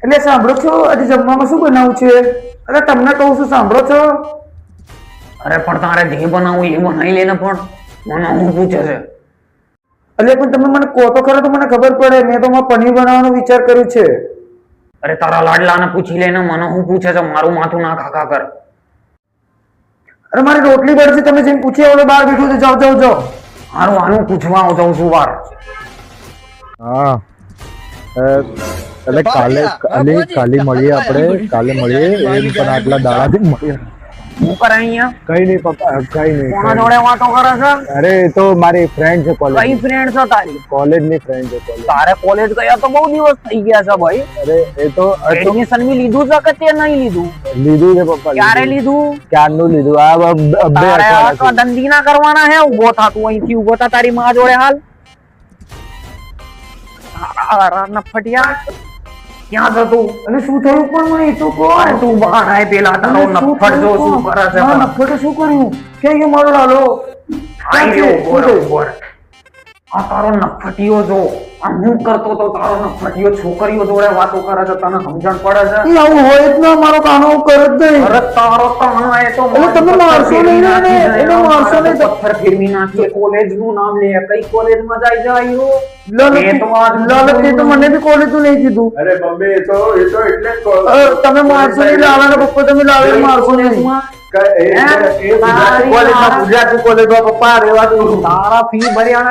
એટલે સાંભળો છો, આજે જમવામાં શું બનાવું છે? અરે તમને કહું છું, સાંભળો છો? અરે પણ તારે જે બનાવવું એ બનાવી લે ને, પણ મને હું પૂછે છે. એટલે પણ તમે મને કહો તો ખરા તો મને ખબર પડે. મેં તો પનીર બનાવવાનો વિચાર કર્યું છે. અરે તારા લાડલાને પૂછી લે ને, મને હું પૂછે છે? મારું માથું ના ખાખા કર. અરે મારી રોટલી બળશે, તમે જેમ પૂછી આવડે બહાર બેઠું છે, જાઓ જાઓ જાઓ. હારું આનું પૂછવા આવું જાઉં છું વાર. હા એટલે કાલે મળીએ આપણે, કાલે મળીએ. એમ પણ આટલા દાડાથી મળીએ. શું કરે અહીંયા? કઈ નહીં પપ્પા, કઈ નહીં. કોના જોડે વાતો કરે છે? અરે એ તો મારી ફ્રેન્ડ છે કોલેજ. કઈ ફ્રેન્ડ છે તારી? કોલેજની ફ્રેન્ડ છે કોલેજ. તારે કોલેજ ગયા તો બહુ દિવસ થઈ ગયા છે ભાઈ. અરે એ તો એડમિશન બી લીધું છે કે તે નહીં લીધું? લીધું છે પપ્પા. ક્યારે લીધું? ક્યારનું લીધું. આ તારે આ ધંધી ના કરવાના હે? ઉભો થા તું, અહીંથી ઉભો થા. તારી માં જોડે હાલ નફટિયા ક્યાં જતું? અને શું થયું પણ મને એ તો કહો. અરે તું બહાર આય, પેલા તારો નફટ જો શું કરે છે. નફટે શું કર્યું? ક્યાં ગયો મારો લાલો? આઈ ગયો બરોબર. આ તારો નફટીયો જો આ હું કરતો તો, તારો નફટીયો છોકરીઓ જોડે વાતો કરે છે. તને સમજણ પડે છે? એ આવું હોય જ ના, મારો કાનો કરે જ નહીં. અરે તારો કાનો એ તો એટલે તમે મારશો નહીં ને, એને મારશો નહીં. પથ્થર ફેરવી નાખીએ. કોલેજ નું નામ લે, કઈ કોલેજ માં જાય લાલચ તો મને બી કોલેજ નું નહીં કીધું. અરે મમ્મી એ તો એટલે તમે મારશો નહીં લાલાના પપ્પા, તમે લાલા મારશો નહીં. કોલેજમાં, ગુજરાતી કોલેજમાં પપ્પા રહેવા દઉં. તારા ફી ભર્યા